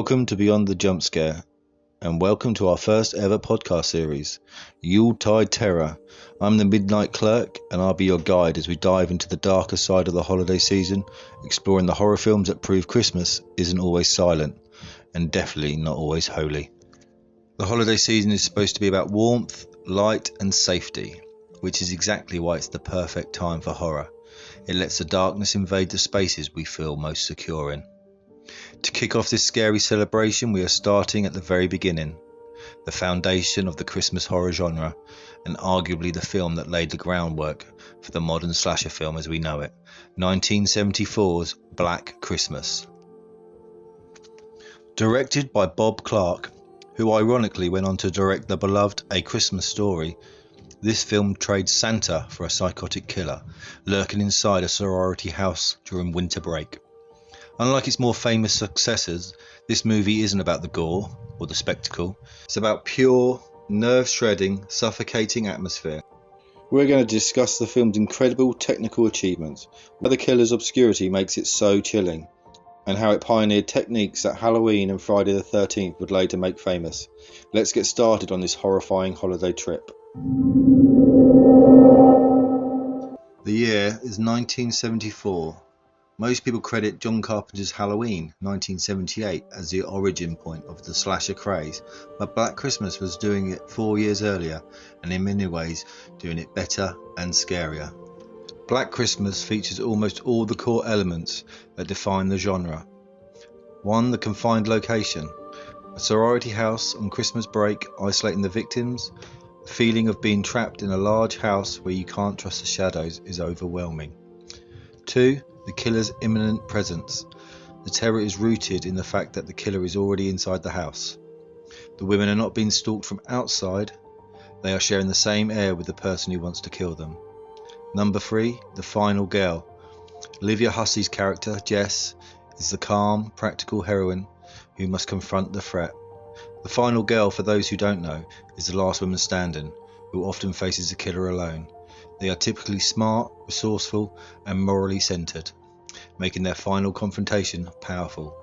Welcome to Beyond the Jump Scare, and welcome to our first ever podcast series, Yuletide Terror. I'm the Midnight Clerk, and I'll be your guide as we dive into the darker side of the holiday season, exploring the horror films that prove Christmas isn't always silent, and definitely not always holy. The holiday season is supposed to be about warmth, light, and safety, which is exactly why it's the perfect time for horror. It lets the darkness invade the spaces we feel most secure in. To kick off this scary celebration, we are starting at the very beginning, the foundation of the Christmas horror genre, and arguably the film that laid the groundwork for the modern slasher film as we know it, 1974's Black Christmas. Directed by Bob Clark, who ironically went on to direct the beloved A Christmas Story, this film trades Santa for a psychotic killer, lurking inside a sorority house during winter break. Unlike its more famous successors, this movie isn't about the gore or the spectacle. It's about pure, nerve-shredding, suffocating atmosphere. We're going to discuss the film's incredible technical achievements, why the killer's obscurity makes it so chilling, and how it pioneered techniques that Halloween and Friday the 13th would later make famous. Let's get started on this horrifying holiday trip. The year is 1974. Most people credit John Carpenter's Halloween, 1978, as the origin point of the slasher craze, but Black Christmas was doing it 4 years earlier, and in many ways doing it better and scarier. Black Christmas features almost all the core elements that define the genre. 1. The confined location. A sorority house on Christmas break, isolating the victims. The feeling of being trapped in a large house where you can't trust the shadows is overwhelming. 2. The killer's imminent presence. The terror is rooted in the fact that the killer is already inside the house. The women are not being stalked from outside, they are sharing the same air with the person who wants to kill them. Number 3, the final girl. Olivia Hussey's character, Jess, is the calm, practical heroine who must confront the threat. The final girl, for those who don't know, is the last woman standing, who often faces the killer alone. They are typically smart, resourceful, and morally centered, making their final confrontation powerful.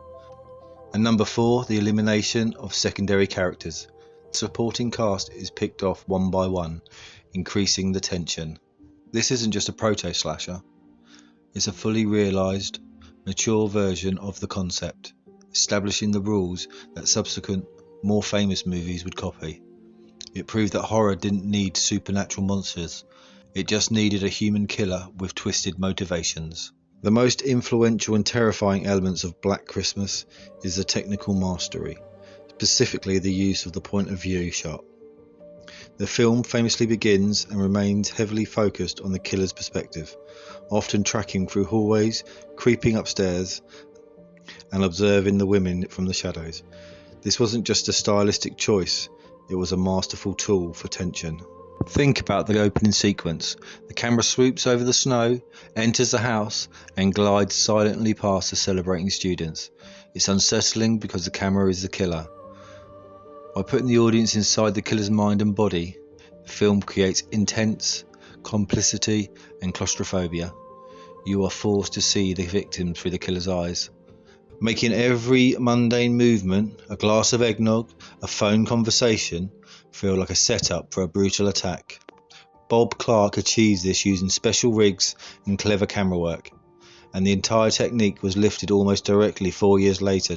And number 4, the elimination of secondary characters. The supporting cast is picked off one by one, increasing the tension. This isn't just a proto-slasher, it's a fully realised, mature version of the concept, establishing the rules that subsequent, more famous movies would copy. It proved that horror didn't need supernatural monsters. It just needed a human killer with twisted motivations. The most influential and terrifying elements of Black Christmas is the technical mastery, specifically the use of the point of view shot. The film famously begins and remains heavily focused on the killer's perspective, often tracking through hallways, creeping upstairs, and observing the women from the shadows. This wasn't just a stylistic choice, it was a masterful tool for tension. Think about the opening sequence. The camera swoops over the snow, enters the house, and glides silently past the celebrating students. It's unsettling because the camera is the killer. By putting the audience inside the killer's mind and body, the film creates intense complicity and claustrophobia. You are forced to see the victims through the killer's eyes, making every mundane movement, a glass of eggnog, a phone conversation, feel like a setup for a brutal attack. Bob Clark achieves this using special rigs and clever camera work, and the entire technique was lifted almost directly 4 years later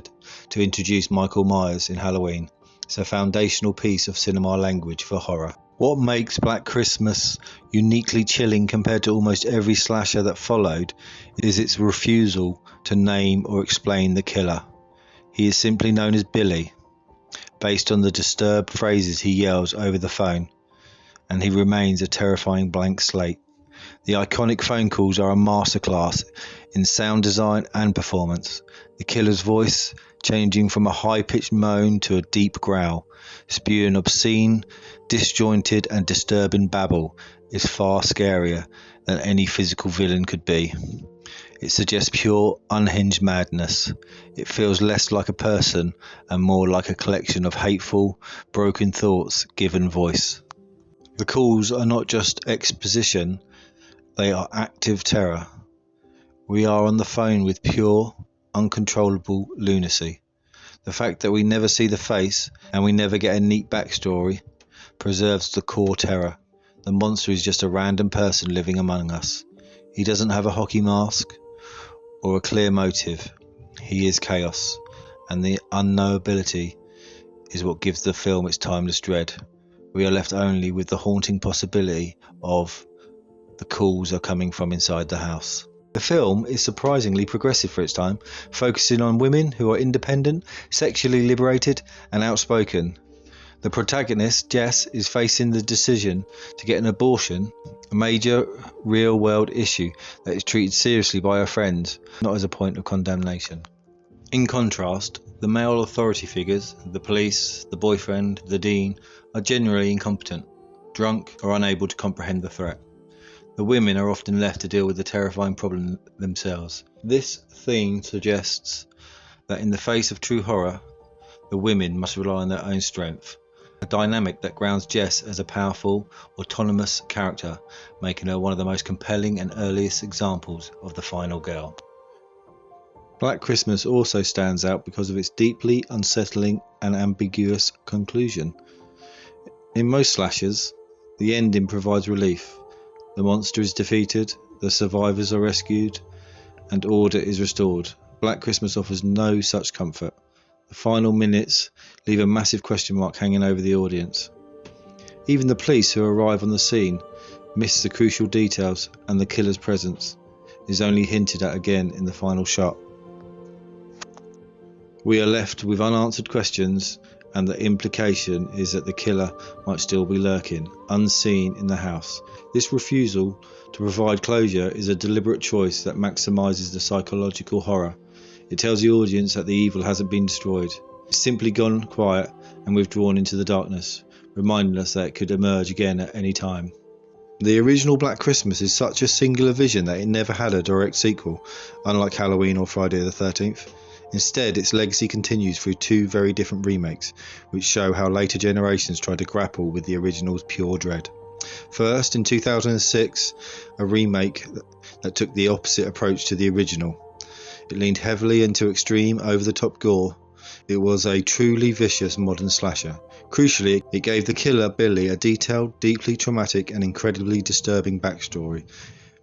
to introduce Michael Myers in Halloween. It's a foundational piece of cinema language for horror. What makes Black Christmas uniquely chilling compared to almost every slasher that followed is its refusal to name or explain the killer. He is simply known as Billy, based on the disturbed phrases he yells over the phone, and he remains a terrifying blank slate. The iconic phone calls are a masterclass in sound design and performance. The killer's voice, changing from a high-pitched moan to a deep growl, spewing obscene, disjointed and disturbing babble, is far scarier than any physical villain could be. It suggests pure, unhinged madness. It feels less like a person and more like a collection of hateful, broken thoughts given voice. The calls are not just exposition, they are active terror. We are on the phone with pure, uncontrollable lunacy. The fact that we never see the face and we never get a neat backstory preserves the core terror. The monster is just a random person living among us. He doesn't have a hockey mask or a clear motive. He is chaos, and the unknowability is what gives the film its timeless dread. We are left only with the haunting possibility of the calls are coming from inside the house. The film is surprisingly progressive for its time, focusing on women who are independent, sexually liberated, and outspoken. The protagonist, Jess, is facing the decision to get an abortion, a major real-world issue that is treated seriously by her friends, not as a point of condemnation. In contrast, the male authority figures, the police, the boyfriend, the dean, are generally incompetent, drunk, or unable to comprehend the threat. The women are often left to deal with the terrifying problem themselves. This theme suggests that in the face of true horror, the women must rely on their own strength, a dynamic that grounds Jess as a powerful, autonomous character, making her one of the most compelling and earliest examples of the final girl. Black Christmas also stands out because of its deeply unsettling and ambiguous conclusion. In most slashers, the ending provides relief. The monster is defeated, the survivors are rescued, and order is restored. Black Christmas offers no such comfort. The final minutes leave a massive question mark hanging over the audience. Even the police who arrive on the scene miss the crucial details, and the killer's presence is only hinted at again in the final shot. We are left with unanswered questions, and the implication is that the killer might still be lurking, unseen in the house. This refusal to provide closure is a deliberate choice that maximises the psychological horror. It tells the audience that the evil hasn't been destroyed. It's simply gone quiet and withdrawn into the darkness, reminding us that it could emerge again at any time. The original Black Christmas is such a singular vision that it never had a direct sequel, unlike Halloween or Friday the 13th. Instead, its legacy continues through two very different remakes, which show how later generations tried to grapple with the original's pure dread. First, in 2006, a remake that took the opposite approach to the original. It leaned heavily into extreme, over-the-top gore. It was a truly vicious modern slasher. Crucially, it gave the killer, Billy, a detailed, deeply traumatic and incredibly disturbing backstory,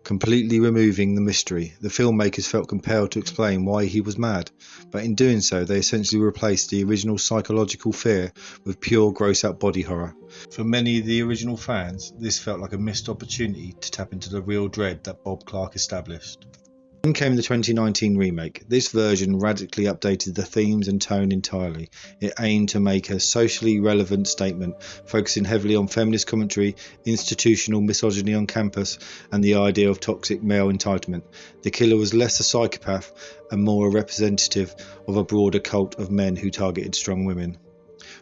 completely removing the mystery. The filmmakers felt compelled to explain why he was mad, but in doing so they essentially replaced the original psychological fear with pure gross-out body horror. For many of the original fans, this felt like a missed opportunity to tap into the real dread that Bob Clark established. Then came the 2019 remake. This version radically updated the themes and tone entirely. It aimed to make a socially relevant statement, focusing heavily on feminist commentary, institutional misogyny on campus, and the idea of toxic male entitlement. The killer was less a psychopath and more a representative of a broader cult of men who targeted strong women.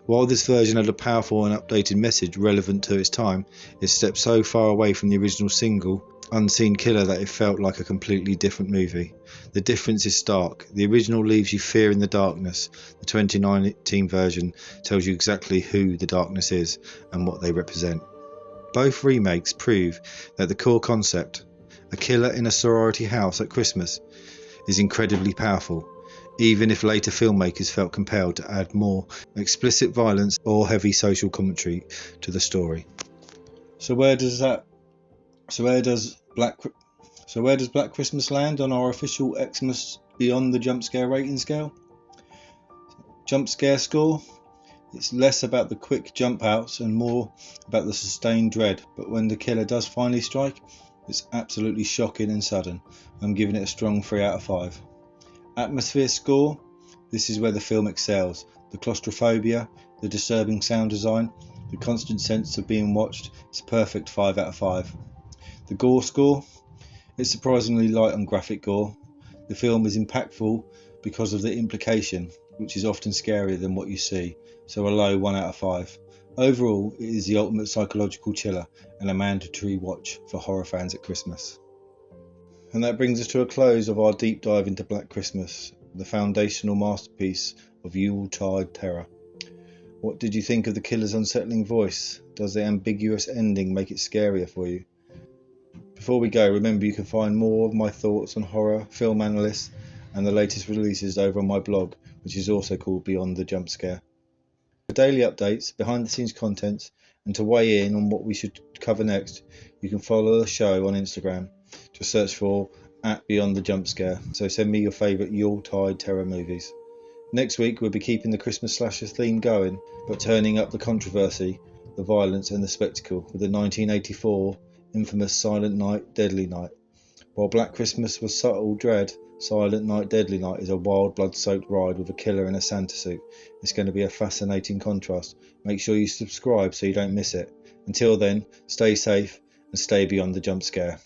While this version had a powerful and updated message relevant to its time, it stepped so far away from the original single, Unseen Killer, that it felt like a completely different movie. The difference is stark. The original leaves you fearing the darkness. The 2019 version tells you exactly who the darkness is and what they represent. Both remakes prove that the core concept, a killer in a sorority house at Christmas, is incredibly powerful, even if later filmmakers felt compelled to add more explicit violence or heavy social commentary to the story. So where does Black Christmas land on our official Xmas Beyond the Jump Scare rating scale? Jump scare score? It's less about the quick jump outs and more about the sustained dread, but when the killer does finally strike, it's absolutely shocking and sudden. I'm giving it a strong 3 out of 5. Atmosphere score? This is where the film excels. The claustrophobia, the disturbing sound design, the constant sense of being watched, it's a perfect 5 out of 5. The gore score? It's surprisingly light on graphic gore. The film is impactful because of the implication, which is often scarier than what you see, so a low 1 out of 5. Overall, it is the ultimate psychological chiller and a mandatory watch for horror fans at Christmas. And that brings us to a close of our deep dive into Black Christmas, the foundational masterpiece of Yuletide Terror. What did you think of the killer's unsettling voice? Does the ambiguous ending make it scarier for you? Before we go, remember you can find more of my thoughts on horror, film analysts and the latest releases over on my blog, which is also called Beyond the Jump Scare. For daily updates, behind the scenes contents, and to weigh in on what we should cover next, you can follow the show on Instagram. Just search for @Beyond the Jump Scare. So send me your favourite Yuletide Terror movies. Next week we'll be keeping the Christmas slasher theme going, but turning up the controversy, the violence and the spectacle with the 1984 infamous Silent Night, Deadly Night. While Black Christmas was subtle dread, Silent Night, Deadly Night is a wild blood-soaked ride with a killer in a Santa suit. It's going to be a fascinating contrast. Make sure you subscribe so you don't miss it. Until then, stay safe and stay beyond the jump scare.